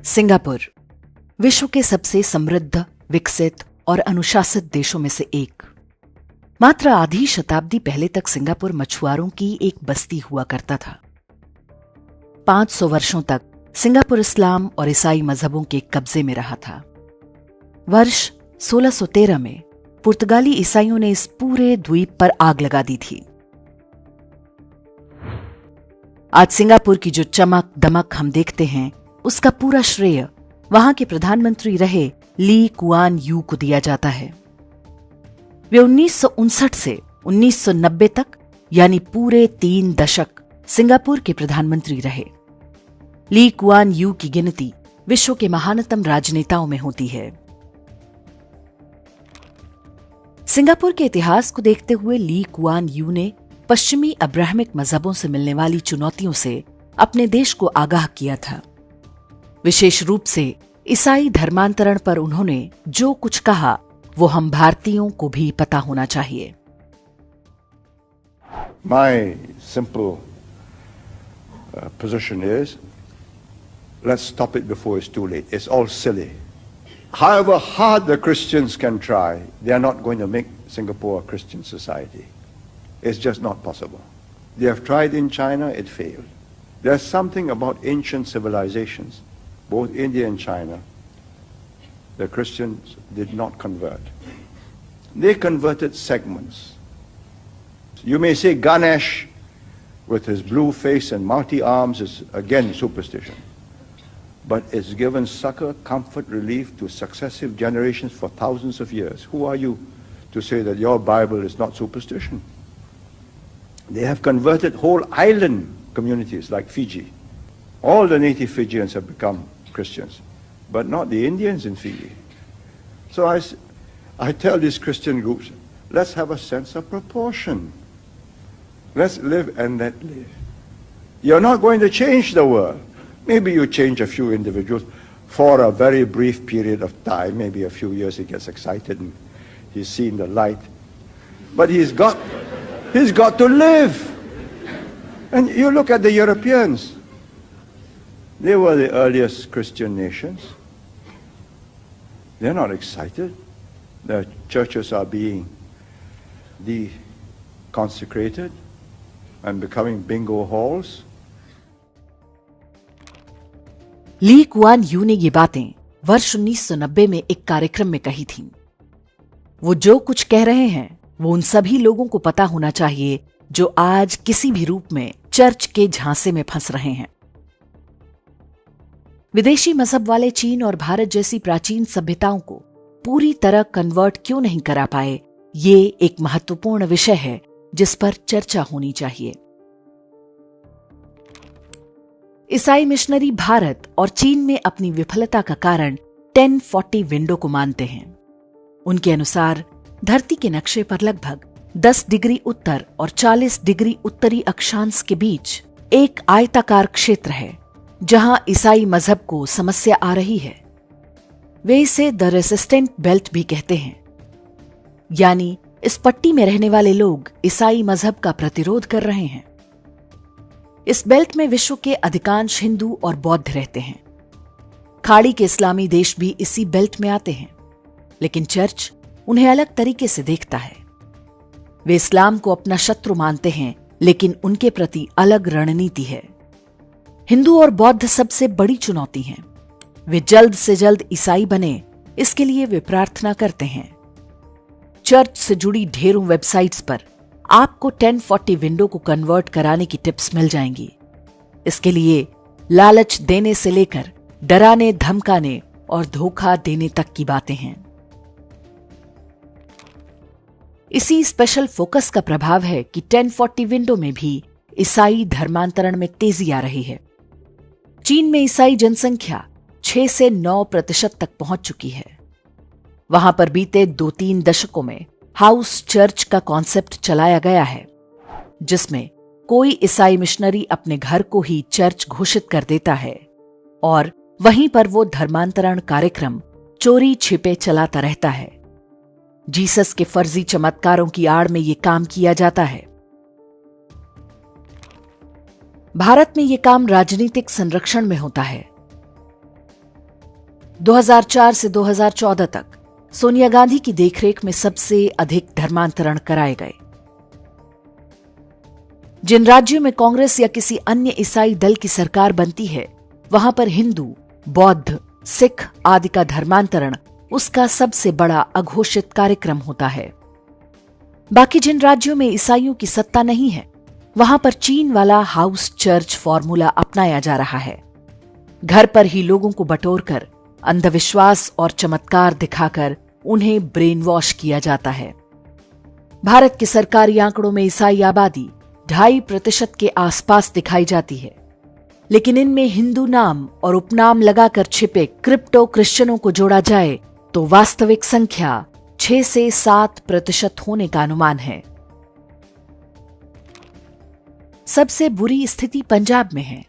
Singapore विश्व के सबसे समृद्ध, विकसित और अनुशासित देशों में से एक। मात्र आधी शताब्दी पहले तक सिंगापुर मछुआरों की एक बस्ती हुआ करता था। 500 वर्षों तक सिंगापुर इस्लाम और ईसाई मजहबों के कब्जे में रहा था। वर्ष 1613 में पुर्तगाली ईसाइयों ने इस पूरे द्वीप पर आग लगा दी थी। आज सिंगापुर की जो चमक दमक हम देखते हैं, उसका पूरा श्रेय वहां के प्रधानमंत्री रहे ली कुआन यू को दिया जाता है। वे 1959 से 1990 तक यानी पूरे 3 दशक सिंगापुर के प्रधानमंत्री रहे। ली कुआन यू की गिनती विश्व के महानतम राजनेताओं में होती है। सिंगापुर के इतिहास को देखते हुए ली कुआन यू ने पश्चिमी अब्राहमिक मजहबों से मिलने वाली चुनौतियों से अपने देश को आगाह किया था। विशेष रूप से ईसाई धर्मांतरण पर उन्होंने जो कुछ कहा वो हम भारतीयों को भी पता होना चाहिए। My simple position is, let's stop it before it's too late. It's all silly. However hard the Christians can try, they are not going to make Singapore a Christian society. It's just not possible. They have tried in China, it failed. There's something about ancient civilizations, both India and China, the Christians did not convert. They converted segments. You may say Ganesh with his blue face and mighty arms is again superstition. But it's given succor, comfort, relief to successive generations for thousands of years. Who are you to say that your Bible is not superstition? They have converted whole island communities like Fiji. All the native Fijians have become Christians, but not the Indians in Fiji. So I tell these Christian groups, let's have a sense of proportion. Let's live and let live. You're not going to change the world. Maybe you change a few individuals for a very brief period of time, maybe a few years he gets excited and he's seen the light. But he's got to live. And you look at the Europeans. They were the earliest Christian nations. They're not excited. Their churches are being deconsecrated and becoming bingo halls. Lee Kuan Yew ने ये बातें वर्ष 1990 में एक कार्यक्रम में कही थीं। वो जो कुछ कह रहे हैं वो उन सभी लोगों को पता होना चाहिए जो आज किसी भी रूप में चर्च के झांसे में फंस रहे हैं। विदेशी मजहब वाले चीन और भारत जैसी प्राचीन सभ्यताओं को पूरी तरह कन्वर्ट क्यों नहीं करा पाए, ये एक महत्वपूर्ण विषय है जिस पर चर्चा होनी चाहिए। ईसाई मिशनरी भारत और चीन में अपनी विफलता का कारण 1040 विंडो को मानते हैं। उनके अनुसार धरती के नक्शे पर लगभग 10 डिग्री उत्तर और 40 डिग्री उत्तरी अक्षांश के बीच एक आयताकार क्षेत्र है जहां ईसाई मजहब को समस्या आ रही है। वे इसे द रेसिस्टेंट बेल्ट भी कहते हैं, यानी इस पट्टी में रहने वाले लोग ईसाई मजहब का प्रतिरोध कर रहे हैं। इस बेल्ट में विश्व के अधिकांश हिंदू और बौद्ध रहते हैं। खाड़ी के इस्लामी देश भी इसी बेल्ट में आते हैं, लेकिन चर्च उन्हें अलग तरीके से देखता है। वे इस्लाम को अपना शत्रु मानते हैं, लेकिन उनके प्रति अलग रणनीति है। हिंदू और बौद्ध सबसे बड़ी चुनौती हैं। वे जल्द से जल्द ईसाई बने, इसके लिए वे प्रार्थना करते हैं। चर्च से जुड़ी ढेरों वेबसाइट्स पर आपको 1040 विंडो को कन्वर्ट कराने की टिप्स मिल जाएंगी। इसके लिए लालच देने से लेकर डराने, धमकाने और धोखा देने तक की बातें हैं। इसी स्पेशल फोकस का प्रभाव है कि 1040 विंडो में भी ईसाई धर्मांतरण में तेजी आ रही है। चीन में ईसाई जनसंख्या 6 से 9% तक पहुंच चुकी है। वहां पर बीते 2-3 दशकों में हाउस चर्च का कॉन्सेप्ट चलाया गया है, जिसमें कोई ईसाई मिशनरी अपने घर को ही चर्च घोषित कर देता है और वहीं पर वो धर्मांतरण कार्यक्रम चोरी छिपे चलाता रहता है। जीसस के फर्जी चमत्कारों की आड़ में ये काम किया जाता है। भारत में ये काम राजनीतिक संरक्षण में होता है। 2004 से 2014 तक सोनिया गांधी की देखरेख में सबसे अधिक धर्मांतरण कराए गए। जिन राज्यों में कांग्रेस या किसी अन्य ईसाई दल की सरकार बनती है, वहां पर हिंदू, बौद्ध, सिख आदि का धर्मांतरण उसका सबसे बड़ा अघोषित कार्यक्रम होता है। बाकी जिन राज्यों में ईसाइयों की सत्ता नहीं है, वहां पर चीन वाला हाउस चर्च फॉर्मूला अपनाया जा रहा है। घर पर ही लोगों को बटोरकर अंधविश्वास और चमत्कार दिखाकर उन्हें ब्रेन वॉश किया जाता है। भारत के सरकारी आंकड़ों में ईसाई आबादी 2.5% के आसपास दिखाई जाती है, लेकिन इनमें हिंदू नाम और उपनाम लगाकर छिपे क्रिप्टो क्रिश्चियनों को जोड़ा जाए तो वास्तविक संख्या 6 से 7% होने का अनुमान है। सबसे बुरी स्थिति पंजाब में है,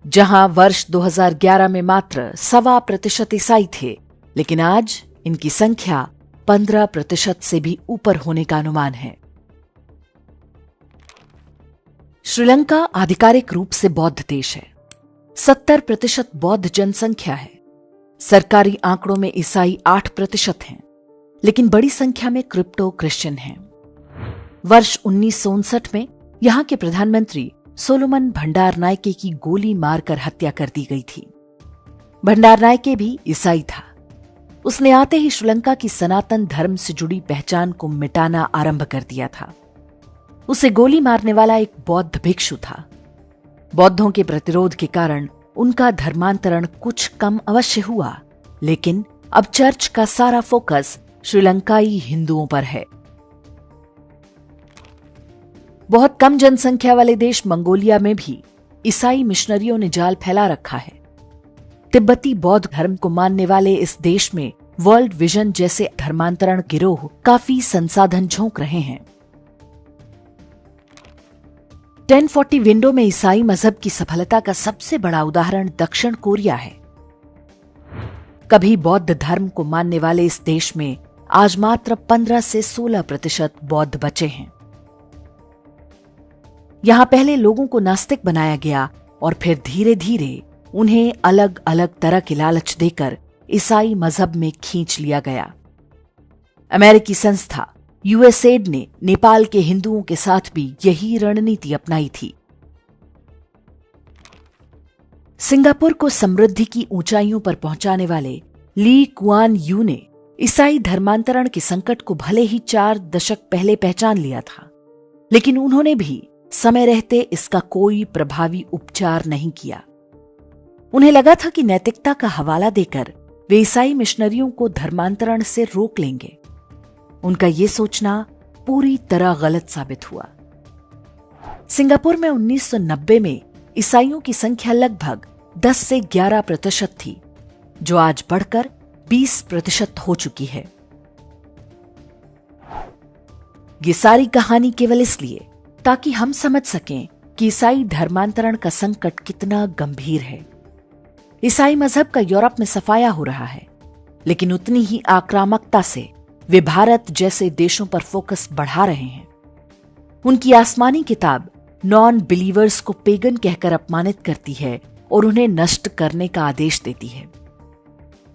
जहां वर्ष 2011 में मात्र 1.25% ईसाई थे, लेकिन आज इनकी संख्या 15% से भी ऊपर होने का अनुमान है। श्रीलंका आधिकारिक रूप से बौद्ध देश है। 70% बौद्ध जनसंख्या है। सरकारी आंकड़ों में ईसाई 8% हैं, लेकिन बड़ी संख्या में क्रिप्टो क्रिश्चियन हैं। वर्ष 1959 में यहां के प्रधानमंत्री सोलोमन भंडारनायके की गोली मारकर हत्या कर दी गई थी। भंडारनायके भी ईसाई था। उसने आते ही श्रीलंका की सनातन धर्म से जुड़ी पहचान को मिटाना आरंभ कर दिया था। उसे गोली मारने वाला एक बौद्ध भिक्षु था। बौद्धों के प्रतिरोध के कारण उनका धर्मांतरण कुछ कम अवश्य हुआ, लेकिन अब चर्च का सारा फोकस श्रीलंकाई हिंदुओं पर है। बहुत कम जनसंख्या वाले देश मंगोलिया में भी ईसाई मिशनरियों ने जाल फैला रखा है। तिब्बती बौद्ध धर्म को मानने वाले इस देश में वर्ल्ड विजन जैसे धर्मांतरण गिरोह काफी संसाधन झोंक रहे हैं। 1040 विंडो में ईसाई मजहब की सफलता का सबसे बड़ा उदाहरण दक्षिण कोरिया है। कभी बौद्ध धर्म को मानने वाले इस देश में आज मात्र 15 से 16% बौद्ध बचे हैं। यहां पहले लोगों को नास्तिक बनाया गया और फिर धीरे धीरे उन्हें अलग अलग तरह के लालच देकर ईसाई मजहब में खींच लिया गया। अमेरिकी संस्था यूएसएड ने नेपाल के हिंदुओं के साथ भी यही रणनीति अपनाई थी। सिंगापुर को समृद्धि की ऊंचाइयों पर पहुंचाने वाले ली कुआन यू ने ईसाई धर्मांतरण के संकट को भले ही 4 दशक पहले पहचान लिया था, लेकिन उन्होंने भी समय रहते इसका कोई प्रभावी उपचार नहीं किया। उन्हें लगा था कि नैतिकता का हवाला देकर वे ईसाई मिशनरियों को धर्मांतरण से रोक लेंगे। उनका यह सोचना पूरी तरह गलत साबित हुआ। सिंगापुर में 1990 में ईसाइयों की संख्या लगभग 10 से 11% थी, जो आज बढ़कर 20% हो चुकी है। ये सारी कहानी केवल इसलिए ताकि हम समझ सकें कि ईसाई धर्मांतरण का संकट कितना गंभीर है। ईसाई मजहब का यूरोप में सफाया हो रहा है, लेकिन उतनी ही आक्रामकता से वे भारत जैसे देशों पर फोकस बढ़ा रहे हैं। उनकी आसमानी किताब नॉन बिलीवर्स को पेगन कहकर अपमानित करती है और उन्हें नष्ट करने का आदेश देती है।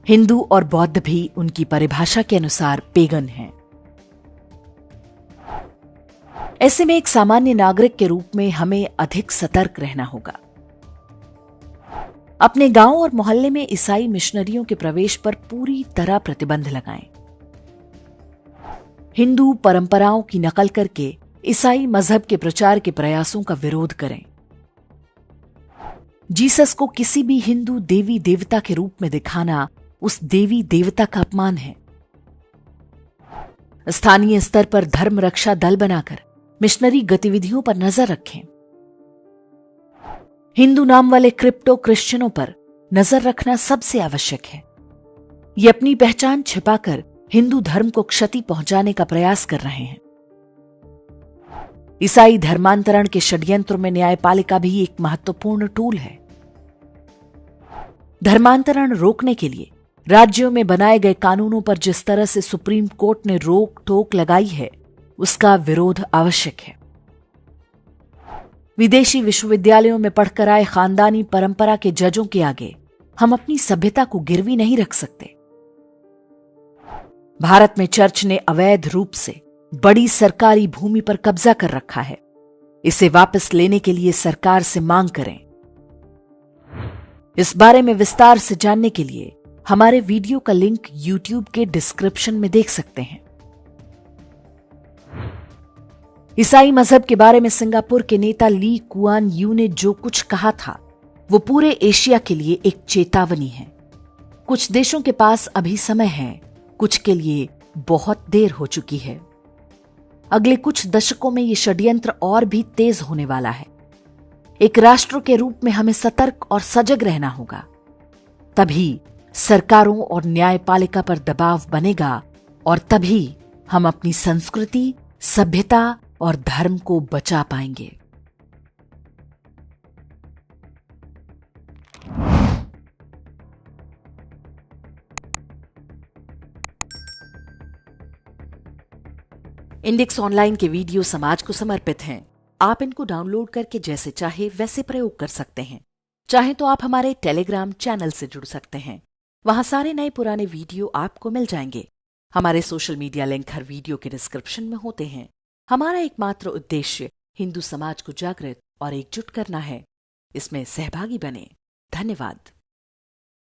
हिंदू और बौद्ध भी उनकी परिभाषा के अनुसार पेगन हैं। ऐसे में एक सामान्य नागरिक के रूप में हमें अधिक सतर्क रहना होगा। अपने गांव और मोहल्ले में ईसाई मिशनरियों के प्रवेश पर पूरी तरह प्रतिबंध लगाएं। हिंदू परंपराओं की नकल करके ईसाई मजहब के प्रचार के प्रयासों का विरोध करें। जीसस को किसी भी हिंदू देवी देवता के रूप में दिखाना उस देवी देवता का अपमान है। स्थानीय स्तर पर धर्म रक्षा दल बनाकर मिशनरी गतिविधियों पर नजर रखें। हिंदू नाम वाले क्रिप्टो क्रिश्चियनों पर नजर रखना सबसे आवश्यक है। ये अपनी पहचान छिपाकर हिंदू धर्म को क्षति पहुंचाने का प्रयास कर रहे हैं। ईसाई धर्मांतरण के षड्यंत्र में न्यायपालिका भी एक महत्वपूर्ण टूल है। धर्मांतरण रोकने के लिए राज्यों में बनाए गए कानूनों पर जिस तरह से सुप्रीम कोर्ट ने रोक टोक लगाई है, उसका विरोध आवश्यक है। विदेशी विश्वविद्यालयों में पढ़कर आए खानदानी परंपरा के जजों के आगे हम अपनी सभ्यता को गिरवी नहीं रख सकते। भारत में चर्च ने अवैध रूप से बड़ी सरकारी भूमि पर कब्जा कर रखा है। इसे वापस लेने के लिए सरकार से मांग करें। इस बारे में विस्तार से जानने के लिए हमारे वीडियो का लिंक YouTube के डिस्क्रिप्शन में देख सकते हैं। ईसाई मजहब के बारे में सिंगापुर के नेता ली कुआन यू ने जो कुछ कहा था वो पूरे एशिया के लिए एक चेतावनी है। कुछ देशों के पास अभी समय है, कुछ के लिए बहुत देर हो चुकी है। अगले कुछ दशकों में ये षड्यंत्र और भी तेज होने वाला है। एक राष्ट्र के रूप में हमें सतर्क और सजग रहना होगा। तभी सरकारों और न्यायपालिका पर दबाव बनेगा और तभी हम अपनी संस्कृति, सभ्यता और धर्म को बचा पाएंगे। इंडेक्स ऑनलाइन के वीडियो समाज को समर्पित हैं। आप इनको डाउनलोड करके जैसे चाहे वैसे प्रयोग कर सकते हैं। चाहे तो आप हमारे टेलीग्राम चैनल से जुड़ सकते हैं। वहां सारे नए पुराने वीडियो आपको मिल जाएंगे। हमारे सोशल मीडिया लिंक हर वीडियो के डिस्क्रिप्शन में होते हैं। हमारा एकमात्र उद्देश्य हिंदू समाज को जागृत और एकजुट करना है। इसमें सहभागी बने। धन्यवाद।